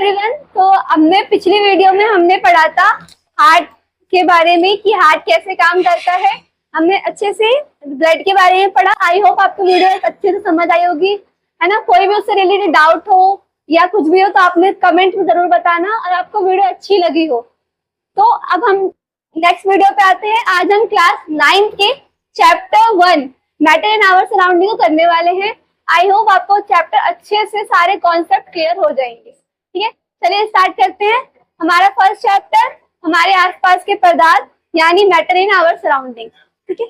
Everyone. तो हमने पिछली वीडियो में हमने पढ़ा था हार्ट के बारे में कि हार्ट कैसे काम करता है। हमने अच्छे से ब्लड के बारे में पढ़ा। आई होप आपको वीडियो अच्छे से समझ आई होगी, है ना। कोई भी उससे रिलेटेड डाउट हो या कुछ भी हो तो आपने कमेंट में जरूर बताना, और आपको वीडियो अच्छी लगी हो तो। अब हम नेक्स्ट वीडियो पे आते हैं। आज हम क्लास 9 के chapter 1 matter in our surrounding को करने वाले हैं। आई होप आपको चैप्टर अच्छे से सारे कॉन्सेप्ट क्लियर हो जाएंगे। ठीक है, चलिए स्टार्ट करते हैं। हमारा फर्स्ट चैप्टर हमारे आसपास के पदार्थ यानी मैटर इन आवर सराउंडिंग। ठीक है,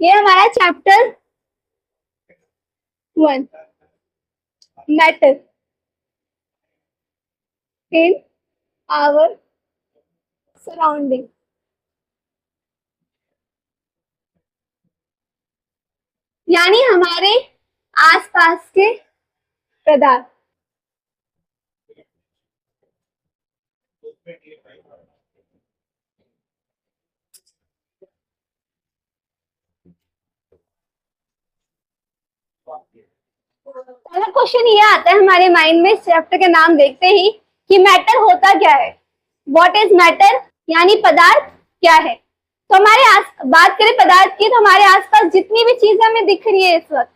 ये हमारा chapter 1 matter in our surrounding. यानी हमारे आसपास के पदार्थ। पहला क्वेश्चन ये आता है हमारे माइंड में इस चैप्टर के नाम देखते ही कि मैटर होता क्या है। व्हाट इज मैटर यानी पदार्थ क्या है। तो हमारे बात करें पदार्थ की तो हमारे आसपास जितनी भी चीजें हमें दिख रही है इस वक्त,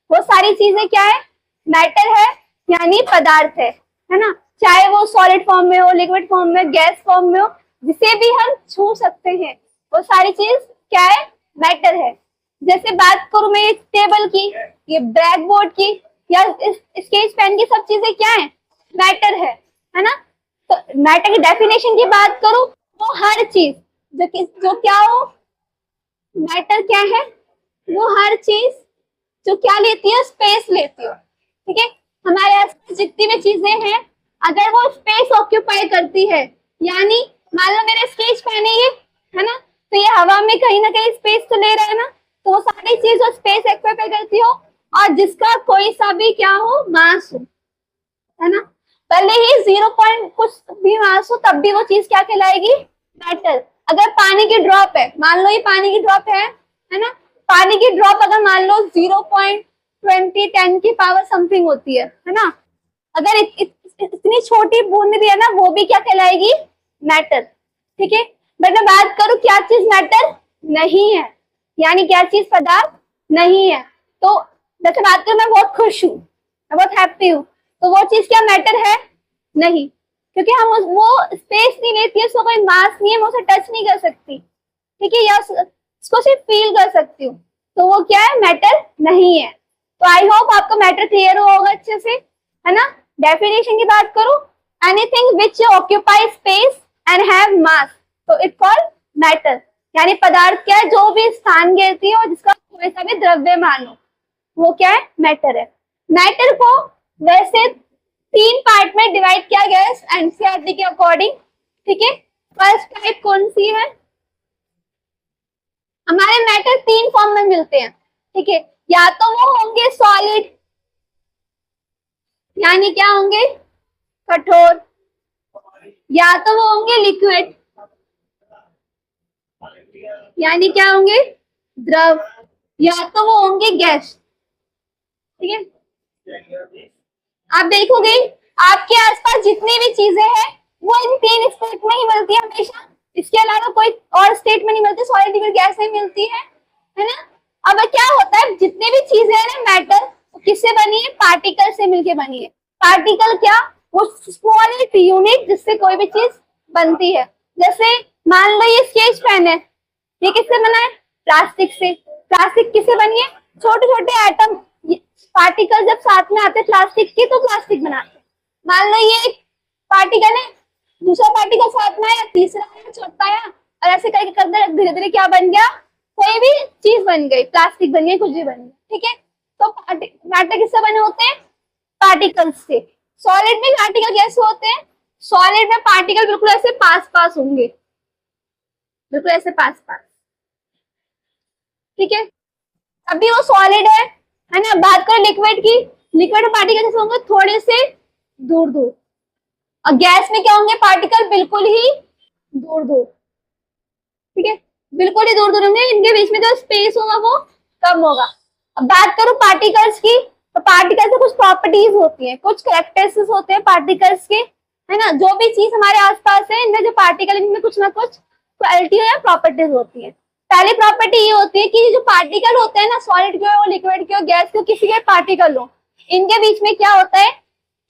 वो सारी चीजें क्या है, मैटर है यानी पदार्थ है ना। चाहे वो सॉलिड फॉर्म में हो, लिक्विड फॉर्म में, गैस फॉर्म में हो, जिसे भी हम छू सकते हैं वो सारी चीज क्या है, मैटर है। जैसे बात करूं मैं इस टेबल की, ये ब्लैक बोर्ड की या इस स्केच पेन की, सब चीजें क्या है, मैटर है ना। तो मैटर की डेफिनेशन की बात करूं वो हर चीज जो क्या हो, मैटर क्या है, वो हर चीज जो क्या लेती है, स्पेस लेती हो। ठीक है, हमारे आसपास जितनी भी चीजें हैं अगर वो स्पेस ऑक्यूपाई करती है, यानी मान लो मेरे स्केच पेन है ना, तो ये हवा में कहीं ना कहीं स्पेस तो ले रहा है ना, तो वो सारी चीज जो स्पेस ऑक्यूपाई करती हो और जिसका कोई सा भी क्या हो, मास हो, है ना। भले ही 0 पॉइंट कुछ भी मास हो तब भी वो चीज क्या कहलाएगी, मैटर। अगर पानी की ड्रॉप है, मान लो ये पानी की ड्रॉप है ना, पानी की ड्रॉप अगर मान लो 0.20 10 की पावर समथिंग होती है ना, अगर इतनी छोटी बूंद भी है ना, वो भी क्या कहलाएगी, मैटर। ठीक है, बट मैं बात करूं क्या चीज मैटर नहीं है, यानी क्या चीज पदार्थ नहीं है। तो जैसे बात करूं मैं बहुत खुश हूं, मैं बहुत हैप्पी हूं, तो वो चीज क्या मैटर है नहीं, क्योंकि हम वो स्पेस नहीं लेती है, उसको कोई मास नहीं है, मैं उसे टच नहीं कर सकती। ठीक है, या उसको सिर्फ फील कर सकती हूँ, तो वो क्या है, मैटर नहीं है। तो आई होप आपको मैटर क्लियर होगा अच्छे से, है ना। डेफिनेशन की बात करूं, anything which occupy space and have मास, तो इट कॉल्ड मैटर। यानी पदार्थ क्या है, जो भी स्थान घेरती है और जिसका कोई सा भी द्रव्यमान हो, वो क्या है, मैटर है। मैटर को वैसे 3 पार्ट में डिवाइड किया गया है एनसीईआरटी के अकॉर्डिंग। ठीक है, फर्स्ट टाइप कौन सी है, हमारे मैटर 3 फॉर्म में मिलते हैं। ठीक है, या तो वो होंगे सॉलिड, यानी क्या होंगे, कठोर, या तो वो होंगे लिक्विड, यानी क्या होंगे, द्रव, या तो वो होंगे गैस। ठीक है, आप देखोगे आपके आसपास जितनी भी चीजें हैं वो इन 3 स्टेट में ही मिलती है हमेशा, इसके अलावा कोई और स्टेट में नहीं मिलती, सॉलिड, लिक्विड, गैस में मिलती है ना। अब क्या होता है, जितनी भी चीजें हैं ना मैटर, किससे बनी है, पार्टिकल से मिलके बनी है। पार्टिकल क्या, वो स्मॉलेस्ट यूनिट जिससे कोई भी चीज बनती है। जैसे मान लो ये स्केच पेन है, ये किससे बना है, प्लास्टिक से। प्लास्टिक किससे बनी है, छोटे छोटे एटम पार्टिकल जब साथ में आते प्लास्टिक के तो प्लास्टिक बनाते। मान लो ये एक पार्टिकल है, दूसरा पार्टिकल साथ में आया, तीसरा आया, चौथा आया, और ऐसे करके करते धीरे धीरे क्या बन गया, कोई भी चीज बन गई, प्लास्टिक बन गई, कुछ भी बन गया। ठीक है, तो मैटर किससे बने होते हैं, पार्टिकल्स से। सॉलिड में पार्टिकल कैसे होते हैं, सॉलिड में पार्टिकल बिल्कुल ऐसे पास पास होंगे, बिल्कुल ऐसे पास पास। ठीक है, अभी वो सॉलिड है ना। बात करें लिक्विड की, लिक्विड में पार्टिकल कैसे होंगे, थोड़े से दूर दूर, और गैस में क्या होंगे, पार्टिकल बिल्कुल ही दूर दूर। ठीक है, बिल्कुल ही दूर दूर होंगे, इनके बीच में जो स्पेस होगा वो कम होगा। अब बात करूं पार्टिकल्स की, तो पार्टिकल से कुछ प्रॉपर्टीज होती हैं, कुछ कैरेक्टरिस्टिक्स होते हैं पार्टिकल्स के, है ना। जो भी चीज हमारे आसपास है, इनमें जो पार्टिकल, इनमें कुछ ना कुछ क्वालिटी या प्रॉपर्टीज होती है। पहली प्रॉपर्टी ये होती है कि जो पार्टिकल होते हैं ना, सॉलिड के हो, लिक्विड के हो, गैस के हो, किसी के पार्टिकल हो, इनके बीच में क्या होता है,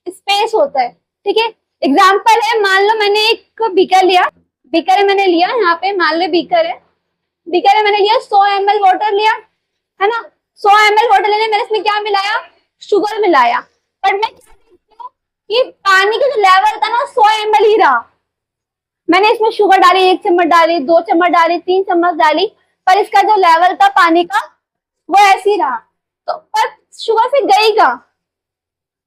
स्पेस होता है। ठीक है, एग्जाम्पल है, मान लो मैंने एक बीकर लिया, बीकर है मैंने लिया, यहाँ पे मान लो बीकर है, बीकर है मैंने लिया, 100 ml वाटर लिया, है ना। 100 ml वाटर लेने मैंने इसमें क्या मिलाया, शुगर मिलाया, पर मैं क्या देखती हूँ कि पानी का जो लेवल था ना 100 ml ही रहा। मैंने इसमें शुगर डाली, 1 चम्मच डाली, 2 चम्मच डाली, 3 चम्मच डाली, पर इसका जो लेवल था पानी का वो ऐसे ही रहा। तो पर शुगर फिर गई कहाँ,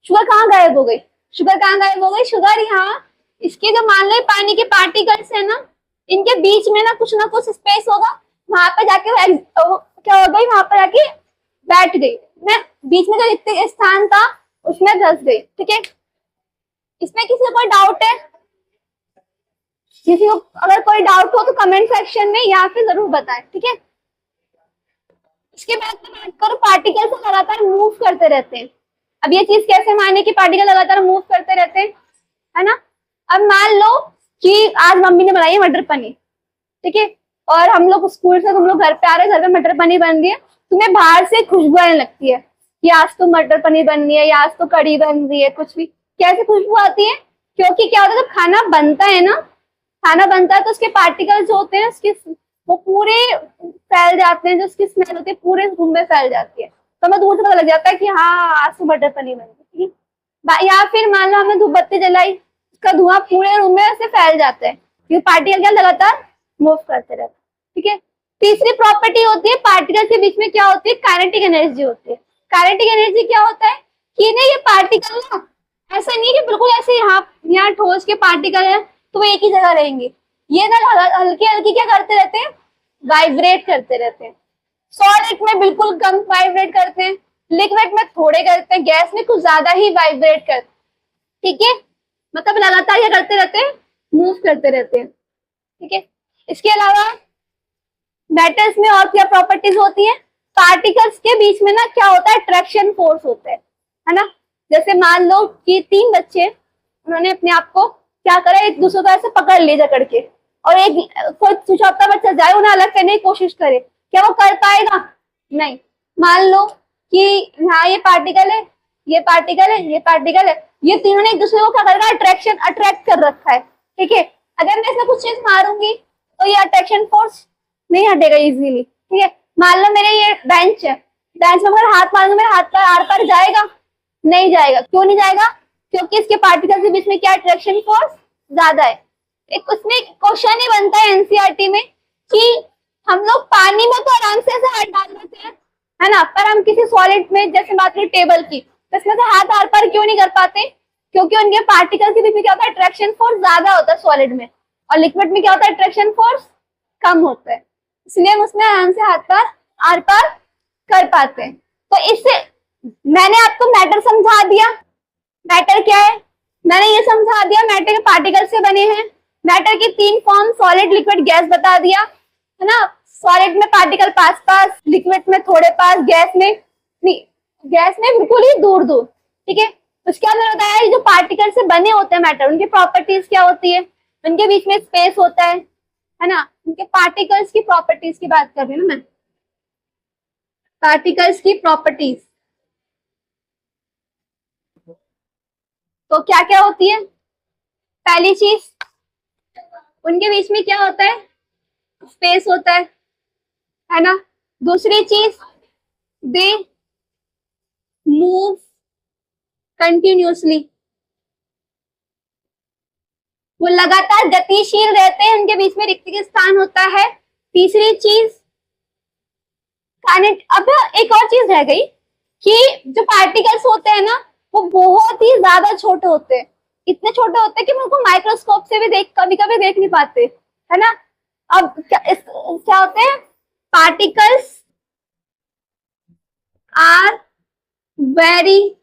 शुगर कहाँ गायब हो गई, शुगर कहाँ गायब हो गई, शुगर यहाँ इसके जो मान लो पानी के पार्टिकल्स है ना, इनके बीच में ना कुछ स्पेस होगा, वहां पे जाके क्या हो गई, वहां पर जाके बैठ गई, मैं बीच में जो इतने स्थान था उसमें धस गई। ठीक है, इसमें किसी को कोई डाउट है, किसी को अगर कोई डाउट हो तो कमेंट सेक्शन में या फिर जरूर बताएं। ठीक है, इसके बाद में बात करो, पार्टिकल से लगातार मूव करते रहते हैं। अब ये चीज कैसे माने कि पार्टिकल लगातार मूव करते रहते हैं, है ना। अब मान लो कि आज मम्मी ने बनाई है मटर पनीर, ठीक है, और हम लोग स्कूल से, तुम लोग घर पे आ रहे, घर में मटर पनीर बन रही है, तुम्हें बाहर से खुशबू आने लगती है कि आज तो मटर पनीर बन रही है या आज तो कढ़ी बन रही है, कुछ भी। कैसे खुशबू आती है, क्योंकि क्या होता है, जब खाना बनता है ना, खाना बनता है तो उसके पार्टिकल्स जो होते हैं उसके वो पूरे फैल जाते हैं, जो उसकी स्मेल होती है पूरे रूम में फैल जाती है, तो हमें दूर से पता लग जाता है कि हाँ आज तो मटर पनीर बन रही है। या फिर मान लो हमने धूप बत्ती जलाई, उसका धुआं पूरे रूम में से फैल जाता है, क्योंकि पार्टिकल क्या लगातार मूव करते रहते हैं। ठीक है, तीसरी प्रॉपर्टी होती है पार्टिकल के बीच में क्या होती है, काइनेटिक एनर्जी होती है। काइनेटिक एनर्जी क्या होता है कि नहीं, ये पार्टिकल ना ऐसा नहीं है कि बिल्कुल ऐसे यहाँ ठोस के पार्टिकल है तो वो एक ही जगह रहेंगे, ये ना हल्के हल्के क्या करते रहते हैं, वाइब्रेट करते रहते हैं। सॉलिड में बिल्कुल कम वाइब्रेट करते हैं, लिक्विड में थोड़े करते हैं, गैस में कुछ ज्यादा ही वाइब्रेट करते हैं। ठीक है, मतलब लगातार ये करते रहते हैं, मूव करते रहते हैं। ठीक है, इसके अलावा मेटल्स में और क्या प्रॉपर्टीज होती है, पार्टिकल्स के बीच में ना क्या होता है, अट्रैक्शन फोर्स होता है ना। जैसे मान लो कि 3 बच्चे, उन्होंने अपने आप को क्या करा, एक दूसरे को ऐसे पकड़ ले जकड़ के, और एक कोई चौथा बच्चा जाए उन्हें अलग करने की कोशिश करे, क्या वो कर पाएगा, नहीं। मान लो कि यहाँ ये पार्टिकल है, ये पार्टिकल है, ये पार्टिकल है, ये तीनों ने एक दूसरे को क्या कर अट्रैक्ट कर रखा है। ठीक है, अगर मैं इसमें कुछ चीज मारूंगी तो ये अट्रैक्शन फोर्स नहीं हटेगा इजीली। ठीक है, मान लो मेरे ये बेंच है, बेंच में अगर हाथ मारूंगा मेरा हाथ पर आर पार जाएगा, नहीं जाएगा। क्यों नहीं जाएगा, क्योंकि इसके पार्टिकल के बीच में क्या अट्रैक्शन फोर्स ज्यादा है। एक उसमें क्वेश्चन ही बनता है एनसीईआरटी में कि हम लोग पानी में तो आराम से ऐसे हाथ डाल देते हैं, है ना, पर हम किसी सॉलिड में, जैसे बात करें टेबल की, तो इसमें से हाथ आर पार क्यों नहीं कर पाते, क्योंकि उनके पार्टिकल के बीच में क्या होता है, अट्रैक्शन फोर्स ज्यादा होता है सॉलिड में, और लिक्विड में क्या होता है, अट्रैक्शन फोर्स कम होता है, इसलिए हम उसमें आराम से हाथ पार आर पार कर पाते हैं। तो इससे मैंने आपको मैटर समझा दिया, मैटर क्या है, मैंने ये समझा दिया, मैटर के पार्टिकल से बने हैं, मैटर की 3 फॉर्म, सॉलिड, लिक्विड, गैस बता दिया, है ना। सॉलिड में पार्टिकल पास पास, लिक्विड में थोड़े पास, गैस में नहीं, गैस में बिल्कुल ही दूर दूर। ठीक है, उसके बाद मैंने बताया जो पार्टिकल से बने होते हैं मैटर, उनकी प्रॉपर्टीज क्या होती है, उनके बीच में स्पेस होता है ना। उनके पार्टिकल्स की प्रॉपर्टीज की बात कर रही हूँ ना मैं, पार्टिकल्स की प्रॉपर्टीज। तो क्या क्या होती है, पहली चीज उनके बीच में क्या होता है, स्पेस होता है ना। दूसरी चीज, दे मूव कंटिन्यूसली, वो लगातार गतिशील रहते हैं, उनके बीच में रिक्त स्थान होता है। तीसरी चीज, अब एक और चीज रह गई कि जो पार्टिकल्स होते हैं ना वो बहुत ही ज्यादा छोटे होते हैं, इतने छोटे होते हैं कि हम उनको माइक्रोस्कोप से भी कभी कभी देख नहीं पाते, है ना। अब क्या होते हैं, पार्टिकल्स आर वेरी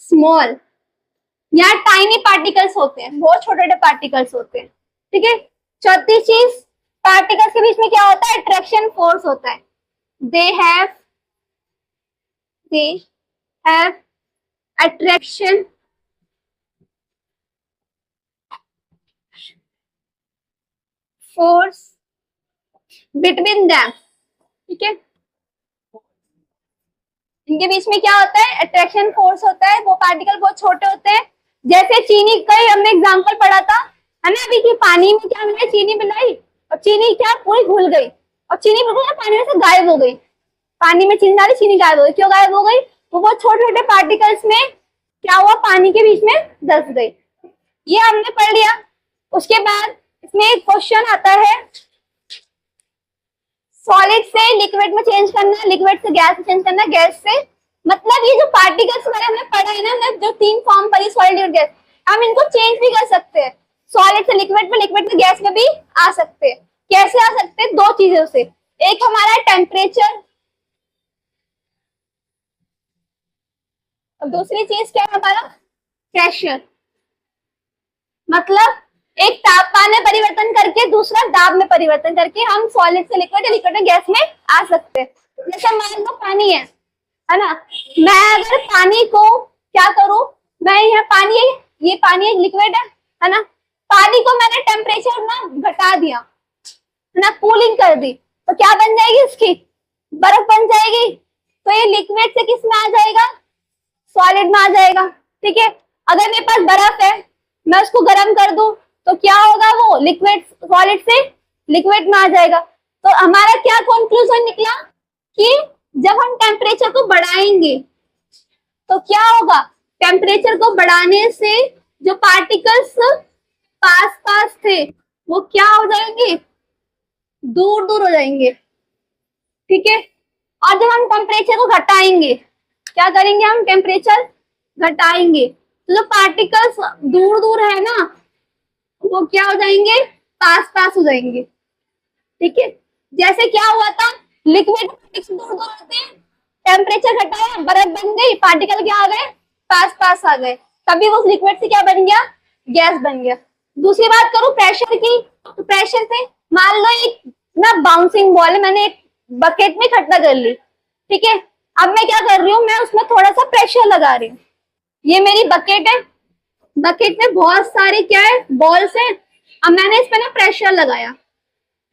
स्मॉल, यहाँ टाइनी पार्टिकल्स होते हैं, बहुत छोटे छोटे पार्टिकल्स होते हैं। ठीक है, चौथी चीज, पार्टिकल्स के बीच में क्या होता है, अट्रैक्शन फोर्स होता है। They have attraction force between them, ठीक है। इनके बीच में क्या होता है, अट्रैक्शन फोर्स होता है। वो पार्टिकल बहुत छोटे होते हैं, जैसे चीनी का ही हमने एग्जांपल पढ़ा था, है ना, अभी कि पानी में क्या मिला, चीनी मिलाई और चीनी क्या पूरी घुल गई और चीनी बिल्कुल पानी में से गायब हो गई। पानी में चीनी डाली, चीनी गायब हो गई। क्यों गायब हो गई? वो बहुत छोटे छोटे पार्टिकल्स में क्या हुआ, पानी के बीच में धस गई। ये हमने पढ़ लिया। उसके बाद इसमें एक क्वेश्चन आता है, सॉलिड से लिक्विड में चेंज करना, लिक्विड से गैस में चेंज करना, गैस से, मतलब ये जो पार्टिकल्स वाले हमने पढ़ा है ना, हमने जो तीन फॉर्म पढ़ी, सॉलिड लिक्विड गैस, हम इनको चेंज भी कर सकते हैं। सॉलिड से लिक्विड में, लिक्विड से गैस में भी आ सकते हैं। कैसे आ सकते हैं? दो चीजों से। एक हमारा टेम्परेचर और दूसरी चीज क्या है हमारा, प्रेशर। मतलब एक तापमान में परिवर्तन करके दूसरा दाब में परिवर्तन करके हम सॉलिड से लिक्विड या लिक्विड से गैस में आ सकते हैं। जैसे मान लो पानी है ना, मैं अगर पानी को क्या करूं, मैं यहाँ पानी, ये पानी एक लिक्विड है ना, पानी को मैंने टेम्परेचर ना घटा दिया, है ना, कूलिंग कर दी, तो क्या बन जाएगी इसकी, बर्फ बन जाएगी। तो ये लिक्विड से किस में आ जाएगा, सॉलिड में आ जाएगा, ठीक है। अगर मेरे पास बर्फ है, मैं उसको गर्म कर दूं तो क्या होगा, वो लिक्विड सॉलिड से लिक्विड में आ जाएगा। तो हमारा क्या कंक्लूजन निकला कि जब हम टेम्परेचर को बढ़ाएंगे तो क्या होगा, टेम्परेचर को बढ़ाने से जो पार्टिकल्स पास पास थे वो क्या हो जाएंगे, दूर दूर हो जाएंगे, ठीक है। और जब हम टेम्परेचर को घटाएंगे, क्या करेंगे, हम टेम्परेचर घटाएंगे तो जो पार्टिकल्स दूर दूर है ना, वो क्या हो जाएंगे, पास पास हो जाएंगे, ठीक है। जैसे क्या हुआ था, लिक्विड दूर दूर होते हैं, टेम्परेचर घटाया, बर्फ बन गई, पार्टिकल क्या आ गए, पास पास आ गए, तभी वो लिक्विड से क्या बन गया, गैस बन गया। दूसरी बात करूं प्रेशर की, तो प्रेशर से मान लो एक ना बाउंसिंग बॉल है, मैंने एक बकेट में इकट्ठा कर ली, ठीक है। अब मैं क्या कर रही हूँ, मैं उसमें थोड़ा सा प्रेशर लगा रही हूँ। ये मेरी बकेट है, बकेट में बहुत सारे क्या है, बॉल्स है। अब मैंने इस पे ना प्रेशर लगाया,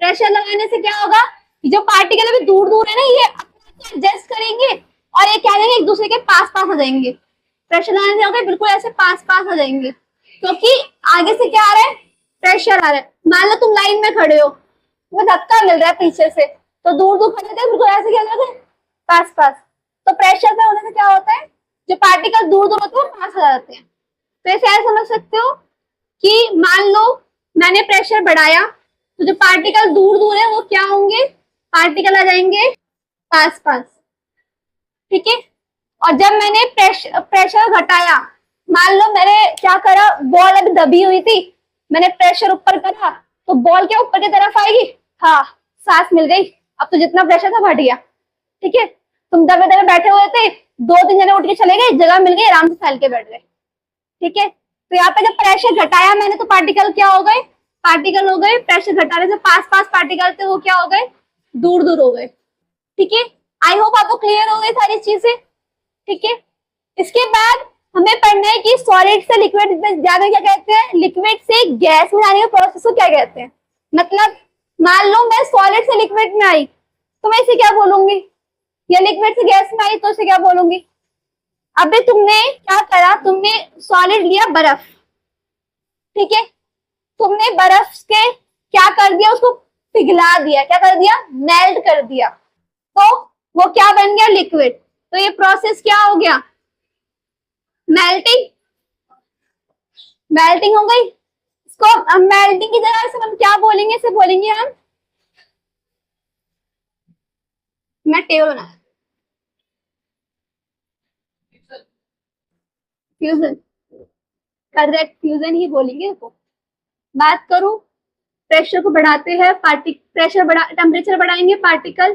प्रेशर लगाने से क्या होगा, जो पार्टिकल अभी दूर दूर है ना, ये एडजस्ट करेंगे और ये क्या करेंगे, एक दूसरे के पास पास हो जाएंगे। प्रेशर लगाने से होगा बिल्कुल ऐसे पास पास हो जाएंगे, क्योंकि आगे से क्या आ रहा है, प्रेशर आ रहा है। मान लो तुम लाइन में खड़े हो, वो धक्का मिल रहा है पीछे से, तो दूर दूर खड़े थे बिल्कुल ऐसे क्या होगा, पास पास। तो प्रेशर से होने से क्या होता है, जो पार्टिकल दूर दूर होते हैं वो पास आ जाते हैं। तो ऐसे ऐसे समझ सकते हो कि मान लो मैंने प्रेशर बढ़ाया तो जो पार्टिकल दूर दूर है वो क्या होंगे, पार्टिकल आ जाएंगे पास पास, ठीक है। और जब मैंने प्रेशर घटाया, मान लो मैंने क्या करा, बॉल अभी दबी हुई थी, मैंने प्रेशर ऊपर करा तो बॉल क्या ऊपर की तरफ आएगी, हाँ, सांस मिल गई, अब तो जितना प्रेशर था घट गया, ठीक है। तुम दबे दबे बैठे हुए थे, दो तीन जने उठ के चले गए, जगह मिल गई, आराम से फैल के बैठ गए, ठीक है। तो यहाँ पे जब प्रेशर घटाया मैंने तो पार्टिकल क्या हो गए, पार्टिकल हो गए, प्रेशर घटाने से पास पास पार्टिकल थे वो क्या हो गए, दूर दूर हो गए, ठीक है। आई होप आपको क्लियर हो गई सारी चीजें, ठीक है। इसके बाद हमें पढ़ना है कि सॉलिड से लिक्विड में जाने क्या कहते हैं, लिक्विड से गैस में जाने के प्रोसेस को क्या कहते हैं। मतलब मान लो मैं सॉलिड से लिक्विड में आई तो मैं इसे क्या बोलूंगी, या लिक्विड से गैस में आई तो इसे क्या बोलूंगी। अभी तुमने क्या करा, तुमने सॉलिड लिया बर्फ, ठीक है, तुमने बर्फ के क्या कर दिया, उसको पिघला दिया, क्या कर दिया, मेल्ट कर दिया, तो वो क्या बन गया, लिक्विड। तो ये प्रोसेस क्या हो गया, मेल्टिंग, मेल्टिंग हो गई। इसको मेल्टिंग की जगह से हम क्या बोलेंगे, इसे बोलेंगे हम, मैं टेबल बना, फ्यूजन, करेक्ट, फ्यूजन ही बोलेंगे इसको। बात करूं, प्रेशर को बढ़ाते हैं, प्रेशर बढ़ा, टेम्परेचर बढ़ाएंगे, पार्टिकल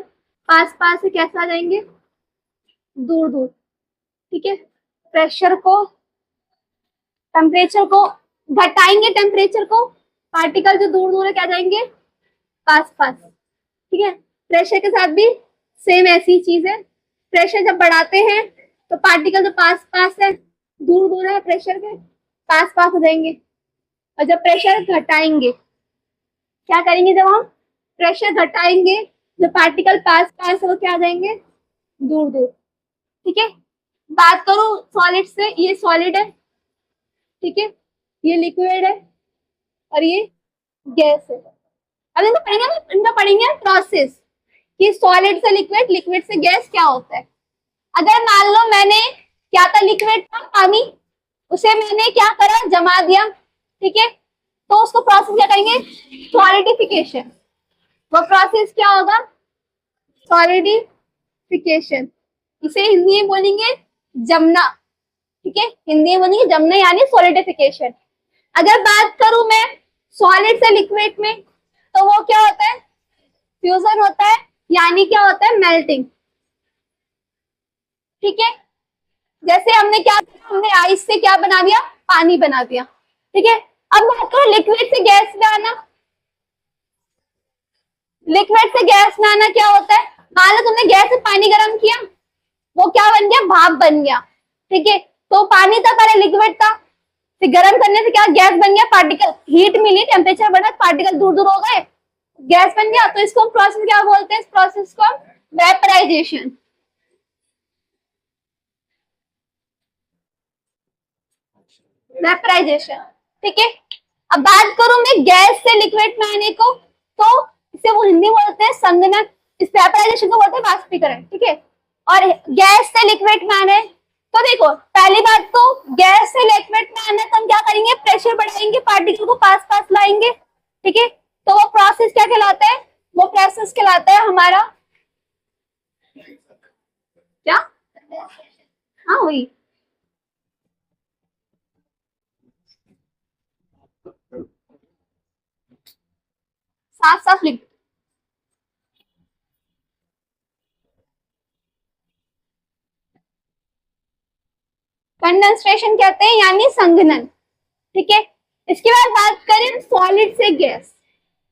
पास पास से कैसे आ जाएंगे, दूर दूर, ठीक है। प्रेशर को, टेम्परेचर को घटाएंगे, टेम्परेचर को, पार्टिकल जो दूर दूर है क्या जाएंगे, पास पास, ठीक है। प्रेशर के साथ भी सेम ऐसी चीज है, प्रेशर जब बढ़ाते हैं तो पार्टिकल जो पास पास है दूर दूर है, प्रेशर के पास पास हो जाएंगे। और जब प्रेशर घटाएंगे, क्या करेंगे, जब हम प्रेशर घटाएंगे, जो पार्टिकल पास पास है वो क्या आ जाएंगे, दूर दूर। ठीक है, बात करूं सॉलिड से, ये सॉलिड है, ठीक है, ये लिक्विड है और ये गैस है। अब इनको पढ़ेंगे प्रोसेस कि सॉलिड से लिक्विड, लिक्विड से गैस क्या होता है। अगर मान लो मैंने क्या था, लिक्विड था पानी, उसे मैंने क्या करा, जमा दिया, ठीक है, तो उसको प्रोसेस क्या करेंगे, सॉलिडिफिकेशन। वो प्रोसेस क्या होगा, सॉलिडिफिकेशन। इसे हिंदी में बोलेंगे जमना, ठीक है, हिंदी में बोलेंगे जमना यानी सॉलिडिफिकेशन। अगर बात करूं मैं सॉलिड से लिक्विड में, तो वो क्या होता है, फ्यूजन होता है, यानी क्या होता है, मेल्टिंग। ठीक है, जैसे हमने क्या किया, हमने आइस से क्या बना दिया, पानी बना दिया। ठीक है, अब बात करो लिक्विड से गैस में आना। लिक्विड से गैस में आना क्या होता है, मान लो तुमने गैस से पानी गर्म किया, वो क्या बन गया, भाप बन गया। ठीक है, तो पानी था पहले, लिक्विड था, फिर गर्म करने से क्या गैस बन गया, पार्टिकल, हीट मिली, टेम्परेचर बढ़ा, पार्टिकल दूर दूर हो गए, गैस बन गया। तो इसको हम प्रोसेस क्या बोलते हैं, इस प्रोसेस को हम वेपराइजेशन। वेपराइजेशन, ठीक है। अब बात करूं मैं गैस से लिक्विड में आने को, तो इसे वो हिंदी बोलते हैं संघनन, इस वेपराइजेशन को बोलते हैं वाष्पीकरण। ठीक है, और गैस से लिक्विड में आने, तो देखो पहली बात तो गैस से लिक्विड में आने तो हम क्या करेंगे, प्रेशर बढ़ाएंगे, पार्टिकल को पास पास लाएंगे। ठीक है, तो वो प्रोसेस क्या कहलाता है, वो प्रोसेस कहलाता है हमारा क्या, हाँ वही, साफ साफ लिख, कंडेंसेशन कहते हैं यानी संघनन। ठीक है, इसके बाद बात करें सॉलिड से गैस,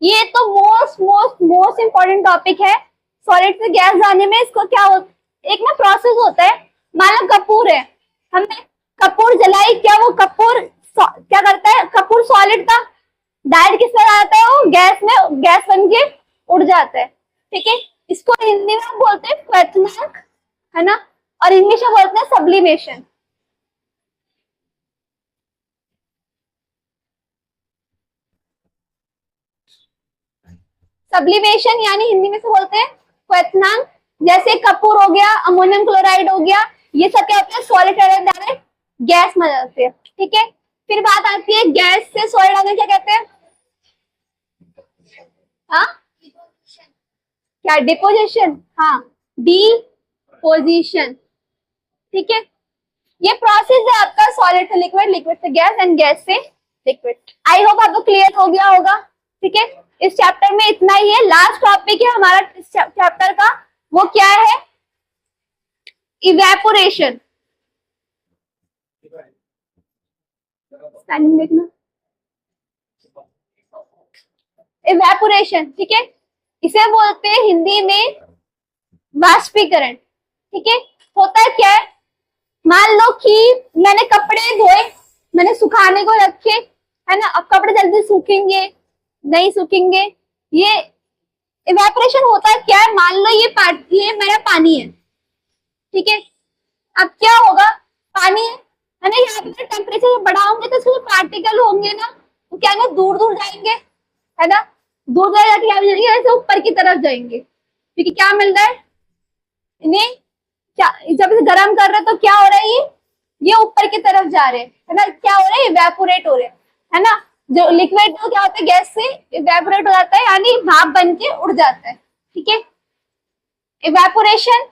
ये तो most most most important topic है। सॉलिड से गैस जाने में इसको क्या एक ना प्रोसेस होता है, मान लो कपूर है, हमने कपूर जलाई, क्या वो कपूर क्या करता है, कपूर सॉलिड था, डायरेक्ट किस में आता है, वो गैस में, गैस बन के उड़ जाता है। ठीक है, इसको हिंदी में बोलते हैं क्वथनांक, है ना, और इंग्लिश में बोलते हैं सब्लिमेशन। सब्लिमेशन यानी हिंदी में से बोलते हैं क्वथनांक। जैसे कपूर हो गया, अमोनियम क्लोराइड हो गया, ये सब क्या होते हैं, सॉलिड डायरेक्ट गैस में जाते हैं। ठीक है, फिर बात आती है गैस से सॉलिड आने क्या कहते हैं, हाँ क्या, डिपोजिशन, हाँ डिपोजिशन। ठीक है, ये प्रोसेस है आपका सॉलिड से लिक्विड, लिक्विड से गैस एंड गैस से लिक्विड। आई होप आपको क्लियर हो गया होगा। ठीक है, इस चैप्टर में इतना ही है। लास्ट टॉपिक है हमारा इस चैप्टर का, वो क्या है, इवेपोरेशन। देखना, इवेपोरेशन, ठीक है, इसे बोलते हैं हिंदी में वाष्पीकरण। ठीक है, होता क्या है, मान लो कि मैंने कपड़े धोए, मैंने सुखाने को रखे, है ना, अब कपड़े जल्दी सूखेंगे नहीं सूखेंगे, ये इवेपोरेशन होता है क्या है, मान लो ये मेरा पानी है, ठीक है, अब क्या होगा, पानी है ना, यहाँ पे टेम्परेचर बढ़ाओगे तो इसमें पार्टिकल होंगे ना, वो क्या है, दूर दूर जाएंगे, है ना, दूर दूर जाके क्या मिलेंगे, ऐसे ऊपर की तरफ जाएंगे, क्योंकि क्या मिल रहा है इन्हें, क्या जब इसे गर्म कर रहे हैं तो क्या हो रहा है, ये ऊपर की तरफ जा रहे हैं, है ना, क्या हो रहा है, इवेपोरेट हो रहे हैं, है ना, जो लिक्विड वो क्या होता है, गैस से इवेपोरेट हो जाता है, यानी भाप बन के उड़ जाता है। ठीक है, इवेपोरेशन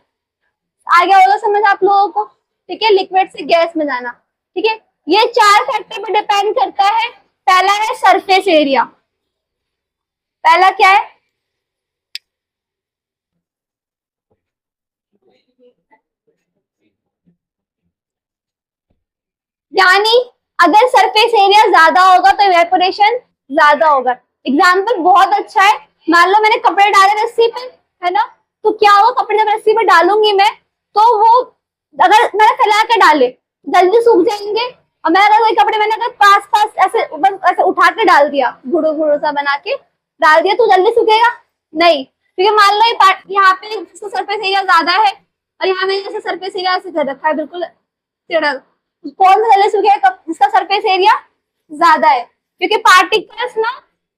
आ गया होगा समझ आप लोगों को। ठीक है, लिक्विड से गैस में जाना। ठीक है, ये 4 फैक्टर पर डिपेंड करता है। पहला है सरफेस एरिया, पहला क्या है, यानी अगर सरफेस एरिया ज्यादा होगा तो इवेपोरेशन ज्यादा होगा। एग्जाम्पल बहुत अच्छा है, मान लो मैंने कपड़े डाले रस्सी पे, है ना, तो क्या होगा, कपड़े जब रस्सी पे डालूंगी मैं, तो वो अगर मैंने फैला के डाले जल्दी सूख जाएंगे। और मैं अगर वही कपड़े मैंने अगर पास पास ऐसे बस ऐसे उठा के डाल दिया, गुड़ो गुड़ो सा बना के डाल दिया, तो जल्दी सूखेगा नहीं, क्योंकि मान लो यहाँ पे इसका सरफेस एरिया ज्यादा है और यहाँ मैंने जैसे सरफेस एरिया ऐसे कर रखा है बिल्कुल टेढ़ा, कौन सा जल्दी सूखेगा? जिसका सरफेस एरिया ज्यादा है, क्योंकि पार्टिकल्स ना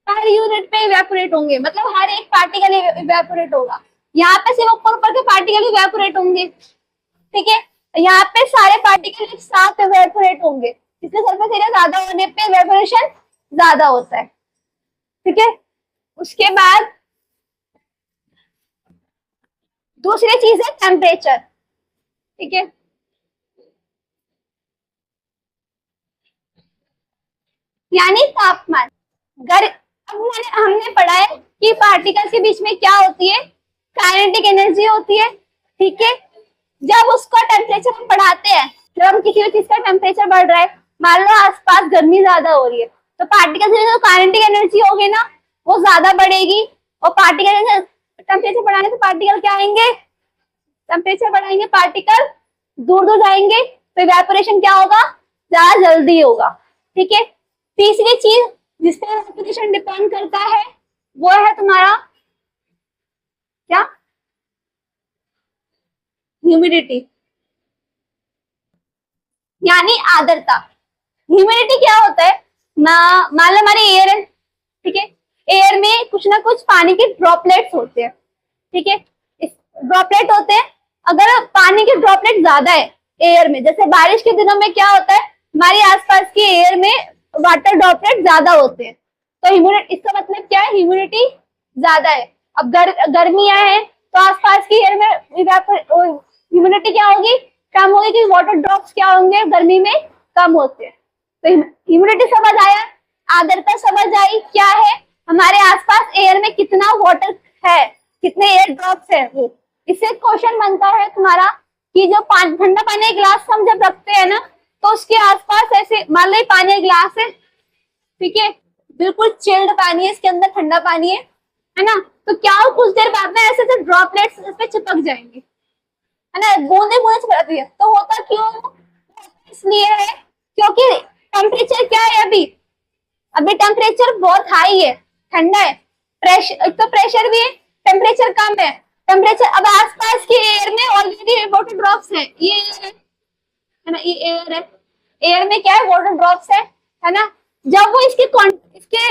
हर यूनिट पे इवेपोरेट होंगे, मतलब हर एक पार्टिकल इवेपोरेट होगा। यहाँ पे सिर्फ ऊपर ऊपर के पार्टिकल इवेपोरेट होंगे, ठीक है। यहाँ पे सारे पार्टिकल एक साथ इवेपोरेट होंगे, इसलिए सरफेस एरिया ज्यादा होने पे इवेपोरेशन ज्यादा होता है, ठीक है। उसके बाद दूसरी चीज है टेम्परेचर, ठीक है। यानी तापमान। अब हमने पढ़ा है कि पार्टिकल्स के बीच में क्या होती है, काइनेटिक एनर्जी होती है, ठीक है। जब उसका टेम्परेचर हम बढ़ाते हैं, जब हम किसी भी चीज का टेम्परेचर बढ़ रहा है, मान लो आसपास गर्मी ज्यादा हो रही है, तो पार्टिकल्स में जो काइनेटिक एनर्जी होगी ना वो ज्यादा बढ़ेगी, और पार्टिकल टेम्परेचर बढ़ाने से पार्टिकल क्या आएंगे, टेम्परेचर बढ़ाएंगे पार्टिकल दूर दूर जाएंगे, तो इवेपोरेशन क्या होगा, ज्यादा जल्दी होगा, ठीक है। तीसरी चीज जिसपे इवेपोरेशन डिपेंड करता है वो है तुम्हारा क्या, ह्यूमिडिटी, यानी आर्द्रता। ह्यूमिडिटी क्या होता है, मान लो हमारी एयर है, ठीक है, एयर में कुछ ना कुछ पानी के ड्रॉपलेट्स होते हैं, ठीक है, ड्रॉपलेट होते हैं। अगर पानी के ड्रॉपलेट ज्यादा है एयर में, जैसे बारिश के दिनों में क्या होता है, हमारे आसपास की एयर में वाटर ड्रॉपलेट ज्यादा होते हैं, तो ह्यूमिडिटी, इसका मतलब क्या है, ह्यूमिडिटी ज्यादा है। अब गर्मियां हैं तो आसपास की एयर में ह्यूमिडिटी क्या होगी, कम होगी, क्योंकि वाटर ड्रॉप्स क्या होंगे गर्मी में कम होते हैं। तो ह्यूमिडिटी समझ आया, आर्द्रता समझ आई, क्या है हमारे आसपास एयर में कितना वाटर है, कितने एयर ड्रॉप्स है वो। इससे क्वेश्चन बनता है तुम्हारा कि जो ठंडा पानी का गिलास हम जब रखते हैं ना, तो उसके आसपास ऐसे मान लो पानी का गिलास है, ठीक है, बिल्कुल चिल्ड पानी है, इसके अंदर ठंडा पानी है ना, तो क्या हो कुछ देर बाद में ऐसे से ड्रॉपलेट्स इस पे चिपक जाएंगे, है ना, बूंदे बूंदे चिपकती है। तो होता क्यों, इसलिए है क्योंकि टेम्परेचर क्या है, अभी टेम्परेचर बहुत हाई है, ठंडा है, प्रेशर, एक तो प्रेशर भी है, टेम्परेचर कम है, टेम्परेचर अब आसपास की एयर में ऑलरेडी वाटर ड्रॉप्स है, ये है ना, ये एयर है, एयर में क्या है, वाटर ड्रॉप्स है ना। जब वो इसके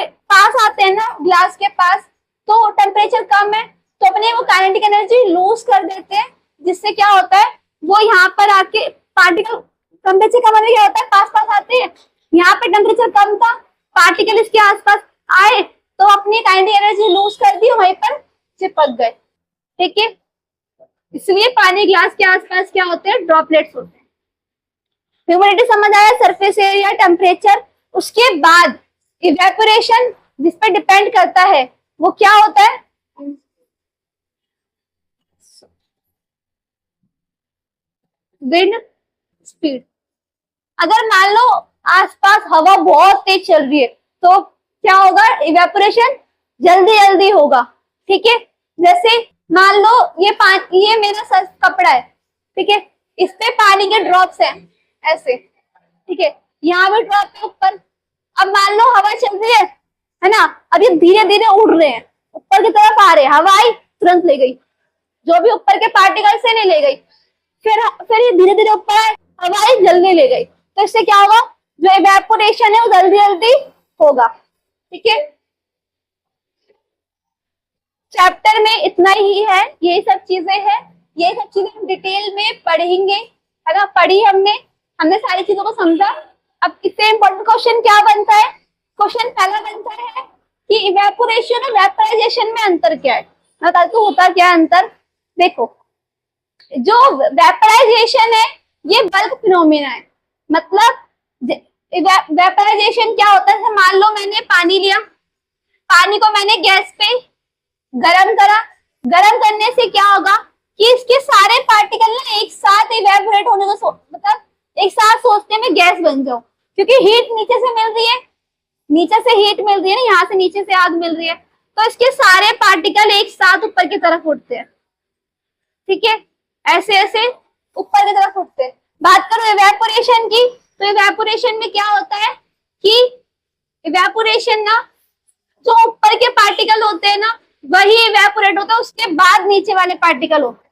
पास आते हैं ना, ग्लास के पास, तो टेम्परेचर कम है, तो अपने वो काइनेटिक एनर्जी लूज कर देते हैं, जिससे क्या होता है, वो यहाँ पर आके पार्टिकल टेम्परेचर कम होने क्या होता है, पास पास आते हैं, यहाँ पे टेम्परेचर कम था, पार्टिकल इसके आसपास आए तो अपनी काइनेटिक एनर्जी लूज कर दी, वहीं पर चिपक गए, ठीक है। इसलिए पानी ग्लास के आसपास क्या होते हैं, ड्रॉपलेट्स होते हैं। ह्यूमिडिटी समझ आया, सरफेस एरिया, टेम्परेचर। उसके बाद इवेपोरेशन जिस पर डिपेंड करता है वो क्या होता है, विंड स्पीड। अगर मान लो आसपास हवा बहुत तेज चल रही है तो क्या होगा, इवेपोरेशन जल्दी जल्दी होगा, ठीक है। जैसे मान लो ये मेरा कपड़ा है, ठीक है, इस पे पानी के ड्रॉप्स हैं ऐसे, ठीक है, यहाँ भी ड्रॉप है ऊपर। अब मान लो हवा चल रही है ना, अब ये धीरे धीरे उड़ रहे हैं, ऊपर की तरफ आ रहे हैं, हवा आई तुरंत ले गई, जो भी ऊपर के पार्टिकल से नहीं ले गई, फिर ये धीरे धीरे ऊपर आए, हवा आई जल्दी ले गई, तो इससे क्या होगा, जो इवेपोरेशन है वो जल्दी जल्दी होगा, ठीक है। चैप्टर में इतना ही है, यही सब चीजें हैं, यही सब चीजें हम डिटेल में पढ़ेंगे, है ना, पढ़ी हमने सारी चीजों को समझा। अब इससे इम्पोर्टेंट क्वेश्चन क्या बनता है, क्वेश्चन पहला बनता है कि इवेपोरेशन और वेपराइजेशन में अंतर क्या है, बता तो होता क्या है अंतर। देखो, जो वेपराइजेशन है ये बल्क फिनोमिना है, मतलब वेपराइजेशन क्या होता है, मान लो मैंने पानी लिया, पानी को मैंने गैस पे गरम करा, गरम करने से क्या होगा कि इसके सारे पार्टिकल ना एक साथ इवेपोरेट होने को मतलब एक साथ सोचते में गैस बन जाओ, क्योंकि हीट नीचे से मिल रही है, नीचे से हीट मिल रही है ना, यहाँ से नीचे से आग मिल रही है, तो इसके सारे पार्टिकल एक साथ ऊपर की तरफ उठते हैं, ठीक है, ऐसे ऐसे ऊपर की तरफ उठते हैं। बात करो इवेपोरेशन की, तो इवेपोरेशन में क्या होता है कि इवेपोरेशन ना, जो ऊपर के पार्टिकल होते हैं ना वही इवेपोरेट होता है, उसके बाद नीचे वाले पार्टिकल होते हैं।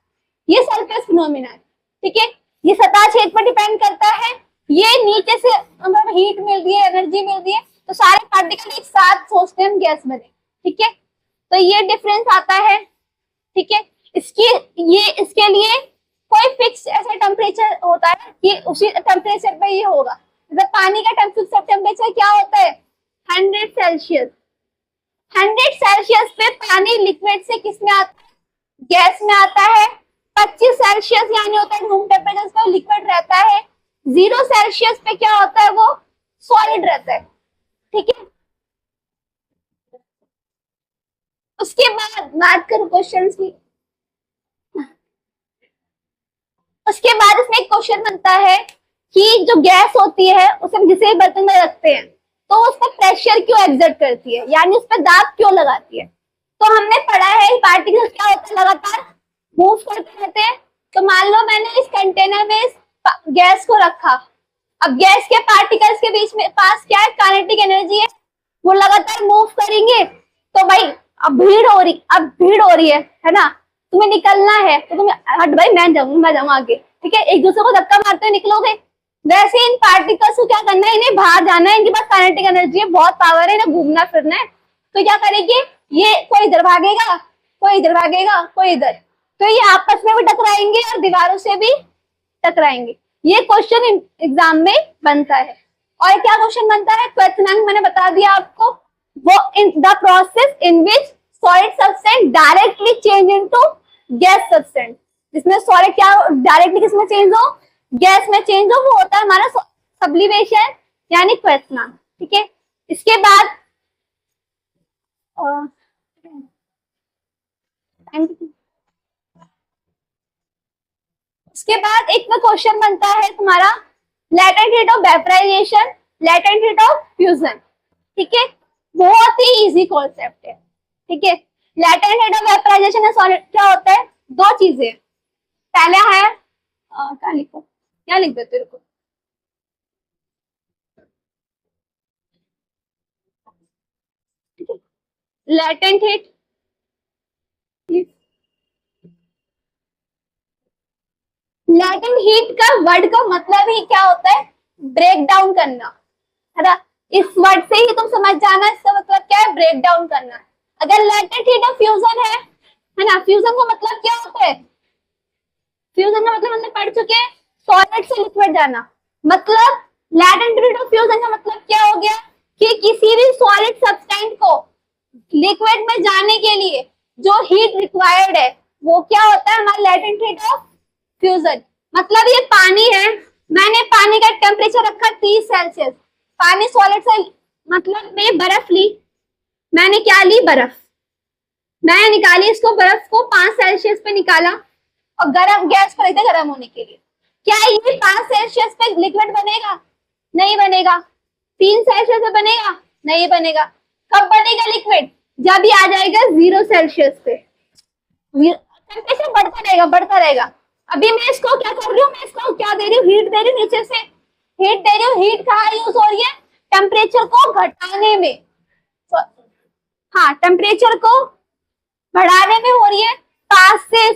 ये सरफेस फिनोमिना है, ठीक है। ये सतह क्षेत्र पर डिपेंड करता है। ये नीचे से हमें हीट मिल रही है, एनर्जी मिल रही है, तो सारे पार्टिकल एक साथ सोचते हैं गैस बने, ठीक है। तो ये डिफरेंस आता है, ठीक है। इसके लिए कोई फिक्स ऐसा टेम्परेचर होता है कि उसी टेम्परेचर पे ये होगा। मतलब पानी का टेम्परेचर क्या होता है 100 सेल्सियस। 100 सेल्सियस पे पानी लिक्विड से किस में आता है, गैस में आता है। 25 सेल्सियस यानी होता है रूम टेम्परेचर पे लिक्विड रहता है। 0 सेल्सियस पे क्या होता है, वो सॉलिड रहता है, ठीक है। उसके बाद बात करूं क्वेश्चन की, उसके बाद इसमें एक क्वेश्चन बनता है कि जो गैस होती है उसे हम जिसे बर्तन में रखते हैं तो उस पर प्रेशर क्यों एक्सर्ट करती है, यानी उस पर दाब क्यों लगाती है। तो हमने पढ़ा है पार्टिकल क्या होता है, लगातार मूव करते रहते हैं। तो मान लो मैंने इस कंटेनर में इस गैस को रखा, अब गैस के पार्टिकल्स के बीच में पास क्या है, काइनेटिक एनर्जी है, वो लगातार मूव करेंगे। तो भाई अब भीड़ हो रही है ना, तुम्हें निकलना है तो तुम्हें हट भाई मैं जाऊंगा आगे, ठीक है। एक दूसरे को धक्का मारते हुए निकलोगे। वैसे इन पार्टिकल्स को क्या करना है, इन्हें बाहर जाना है, इनके पास काइनेटिक एनर्जी है, बहुत पावर है, इन्हें घूमना फिरना है। तो क्या करेगी, ये कोई इधर भागेगा, कोई इधर भागेगा, कोई इधर, तो ये आपस में भी टकराएंगे और दीवारों से भी टकराएंगे। ये क्वेश्चन एग्जाम में बनता है। और क्या क्वेश्चन बनता है, क्वेश्चन मैंने बता दिया आपको, वो in the process in which solid substance directly change into gas substance, जिसमें सॉलिड क्या डायरेक्टली किसमें चेंज हो, गैस में चेंज हो, वो होता है हमारा सब्लिमेशन यानी क्वेश्चन, ठीक है। इसके बाद उसके बाद एक में क्वेश्चन बनता है तुम्हारा latent heat of vaporisation, latent heat of fusion, ठीक है। बहुत ही इजी कॉन्सेप्ट है, ठीक है। लेटेंट हीट ऑफ वेपराइजेशन में सॉलिड क्या होता है, दो चीजें, पहले है क्या लिखो, क्या लिख देते तेरे को, लेटेंट हीट, लेटेंट हीट का वर्ड का मतलब ही क्या होता है, ब्रेक डाउन करना, है ना। इस वर्ड से ही तुम समझ जाना इसका मतलब क्या है, ब्रेक डाउन करना। अगर लेटेंट हीट ऑफ फ्यूजन है ना, फ्यूजन का मतलब क्या होता है, फ्यूजन का मतलब हमने पढ़ चुके हैं, सॉलिड से लिक्विड जाना। मतलब लेटेंट हीट ऑफ फ्यूजन का मतलब क्या हो गया कि किसी भी सॉलिड सब्सटेंस को लिक्विड में जाने के लिए जो हीट रिक्वायर्ड है वो क्या होता है, हमारा लेटेंट हीट ऑफ फ्यूजन। मतलब ये पानी है, मैंने पानी का टेम्परेचर रखा 30 सेल्सियस, पानी सॉलिड से मतलब मैं बर्फ ली, मैंने क्या ली, बर्फ, मैं निकाली इसको, बर्फ को 5 सेल्सियस पे निकाला और गर्म गैस पर रखा गर्म होने के लिए। क्या ये 5 सेल्सियस पे लिक्विड बनेगा, नहीं बनेगा। 3 सेल्सियस पे बनेगा, नहीं बनेगा। कब बनेगा लिक्विड, जब ये आ जाएगा 0 सेल्सियस पे, टेम्परेचर बढ़ता रहेगा। अभी मैं इसको क्या कर रही हूँ, मैं इसको क्या दे रही हूँ, हीट दे रही हूँ, नीचे से हीट दे रही हूँ। हीट कहाँ यूज हो रही है, टेम्परेचर को घटाने में, तो हाँ टेम्परेचर को बढ़ाने में हो रही है, 5 से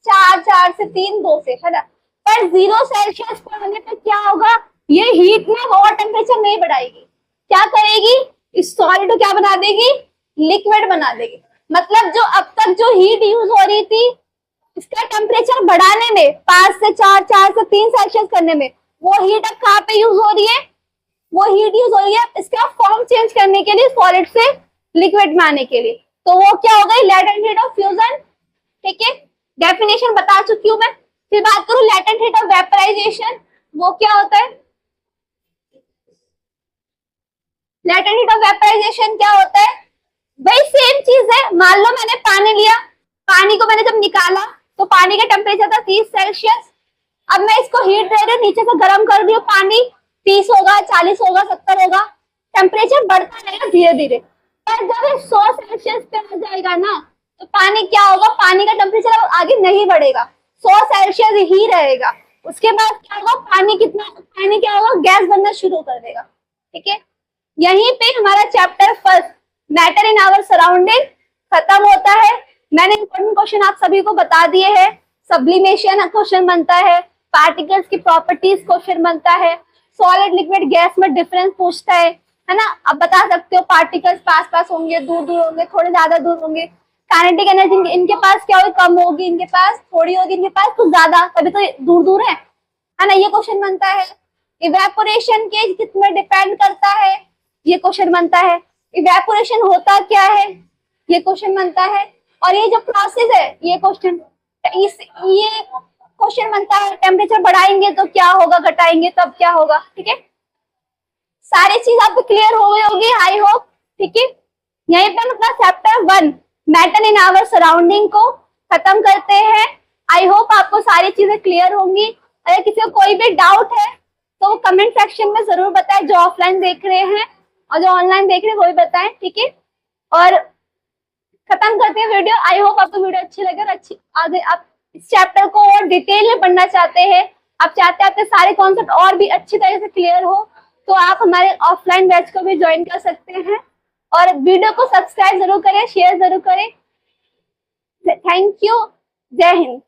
4, 4 से 3, 2 से, है ना। पर 0 सेल्सियस पर होने पर क्या होगा, ये हीट में और टेम्परेचर नहीं बढ़ाएगी, क्या करेगी, इस सॉलिड को क्या बना देगी, लिक्विड बना देगी। मतलब जो अब तक जो हीट यूज हो रही थी इसका टेम्परेचर बढ़ाने में, 5 से 4, 4 से 3 सेल्सियस करने में, वो हीट अब कहाँ पे यूज हो रही है, वो हीट यूज हो रही है इसका फॉर्म चेंज करने के लिए, सॉलिड से लिक्विड में आने के लिए। तो वो क्या हो गई, लेटेंट हीट ऑफ फ्यूजन, ठीक है। डेफिनेशन बता चुकी हूं मैं। फिर बात करूं लेटेंट हीट ऑफ वेपराइजेशन, वो क्या होता है, लेटेंट हीट ऑफ वेपराइजेशन क्या होता है, वही सेम चीज है। मान लो मैंने पानी लिया, पानी को मैंने जब निकाला तो पानी का टेम्परेचर था 30 सेल्सियस, अब मैं इसको हीट दे रही हूँ, नीचे से गर्म कर रही हूँ, पानी 30 होगा, 40 होगा, 70 होगा, टेम्परेचर बढ़ता रहेगा धीरे धीरे। पर जब ये 100 सेल्सियस पे आ जाएगा ना, तो पानी क्या होगा, पानी का टेम्परेचर आगे नहीं बढ़ेगा, 100 सेल्सियस ही रहेगा। उसके बाद क्या होगा, पानी क्या होगा, गैस बनना शुरू कर देगा। ठीक है, यहीं पे हमारा chapter first matter in our surrounding खत्म होता है। मैंने इंपॉर्टेंट क्वेश्चन आप सभी को बता दिए हैं। सब्लिमेशन क्वेश्चन बनता है, पार्टिकल्स की प्रॉपर्टीज क्वेश्चन बनता है, सॉलिड लिक्विड गैस में डिफरेंस पूछता है ना। अब बता सकते हो पार्टिकल्स पास पास होंगे, दूर दूर होंगे, थोड़े ज्यादा दूर होंगे। काइनेटिक एनर्जी इनके पास क्या होगी, कम होगी, इनके पास थोड़ी होगी, इनके पास कुछ ज्यादा, तभी तो दूर दूर है ना। ये क्वेश्चन बनता है। इवेपोरेशन के किसमें डिपेंड करता है, ये क्वेश्चन बनता है। इवेपोरेशन होता क्या है, ये क्वेश्चन बनता है। और ये जो प्रोसेस है, ये क्वेश्चन बनता है। टेम्परेचर बढ़ाएंगे तो क्या होगा, घटाएंगे तब क्या होगा। ठीक है, सारी चीज आपको क्लियर हो गई होगी आई होप। ठीक है, यहीं पे हम अपना chapter 1 matter in our surrounding को खत्म करते हैं। आई होप आपको सारी चीजें क्लियर होंगी। अगर किसी को कोई भी डाउट है तो कमेंट सेक्शन में जरूर बताएं, जो ऑफलाइन देख रहे हैं और जो ऑनलाइन देख रहे हैं वो भी बताएं। ठीक है, और खत्म करते हैं वीडियो। आई होप आपको वीडियो अच्छी लगे और अच्छी आगे आप इस चैप्टर को और डिटेल में पढ़ना चाहते हैं, आप चाहते हैं आपके सारे कॉन्सेप्ट और भी अच्छी तरह से क्लियर हो, तो आप हमारे ऑफलाइन बैच को भी ज्वाइन कर सकते हैं। और वीडियो को सब्सक्राइब जरूर करें, शेयर जरूर करें। थैंक यू, जय हिंद।